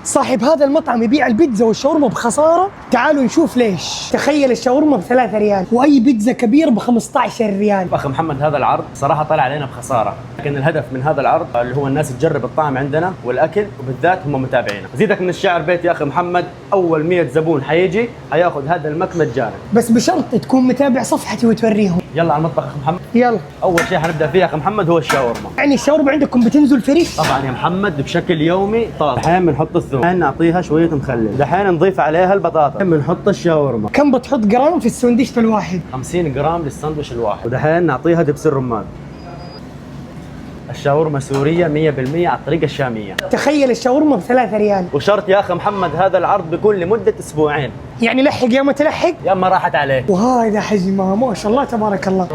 صاحب هذا المطعم يبيع البيتزا والشاورما بخسارة. تعالوا نشوف ليش. تخيل الشاورما ب3 ريال واي بيتزا كبير ب15 ريال. اخ محمد هذا العرض صراحه طلع علينا بخساره، لكن الهدف من هذا العرض اللي هو الناس تجرب الطعم عندنا والاكل، وبالذات هم متابعينا. زيدك من الشعر بيت يا اخي محمد، اول 100 زبون حيجي حياخذ هذا المك مجانا، بس بشرط تكون متابع صفحتي وتوريهم. يلا على المطبخ اخ محمد. يلا. اول شيء حنبدا فيه يا اخي محمد هو الشاورما. يعني الشاورما عندكم بتنزل فريش؟ طبعا يا محمد بشكل يومي طازه. دحين بنحط الثوم، دحين نعطيها شويه مخلل، دحين نضيف عليها البطاطا، دحين بنحط الشاورما. كم بتحط جرام في السندويشة الواحد؟ 50 جرام للساندويش الواحد، ودحين نعطيها دبس الرمان. الشاورما سورية 100% على الطريقة الشامية. تخيل الشاورما ب3 ريال. وشرط يا أخي محمد هذا العرض بيكون لمدة أسبوعين. يعني لحق يا ما تلحق يا أما راحت عليك. وهذا حجمها ما شاء الله تبارك الله.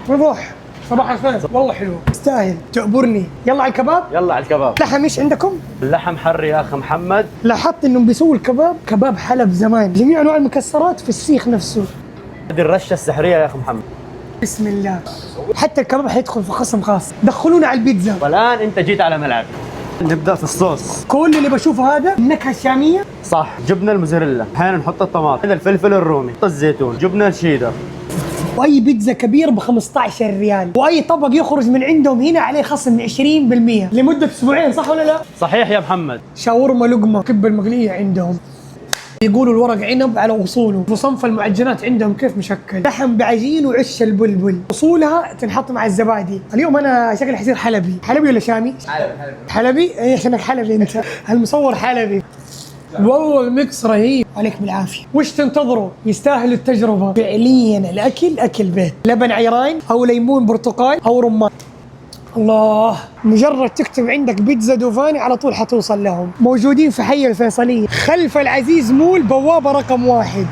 وضوح. صباح الخير، والله حلو تستاهل تأبرني. يلا على الكباب. يلا على الكباب. لحم ايش عندكم؟ اللحم حر يا أخي محمد. لاحظت انهم بيسووا الكباب كباب حلب زمان، جميع انواع المكسرات في السيخ نفسه. هذه الرشة السحرية يا أخي محمد. بسم الله. حتى الكباب حيدخل في خصم خاص. دخلونا على البيتزا. والآن أنت جيت على ملعب. نبدأ في الصوص. كل اللي بشوفه هذا النكهة الشامية. صح. جبنة الموزاريلا، أحيانا نحط الطماطم، هذا الفلفل الرومي، نحط الزيتون، جبنة الشيدر. واي بيتزا كبير ب15 ريال، واي طبق يخرج من عندهم هنا عليه خصم 20% لمدة اسبوعين، صح ولا لا؟ صحيح يا محمد. شاورما لقمة كبة المقلية عندهم. يقولوا الورق عنب على اصوله، وصنف المعجنات عندهم كيف مشكل، لحم بعجين وعش البلبل، اصولها تنحط مع الزبادي. اليوم انا شكلي حصير حلبي. حلبي ولا شامي؟ حلبي. اي عشانك حلبي انت. المصور حلبي. والله الميكس رهيب. عليك بالعافيه. وش تنتظروا؟ يستاهل التجربه فعليا. الاكل اكل بيت، لبن عيران او ليمون برتقال او رمان. الله، مجرد تكتب عندك بيتزا دوفاني على طول حتوصل لهم. موجودين في حي الفيصلية خلف العزيز مول، بوابة رقم 1.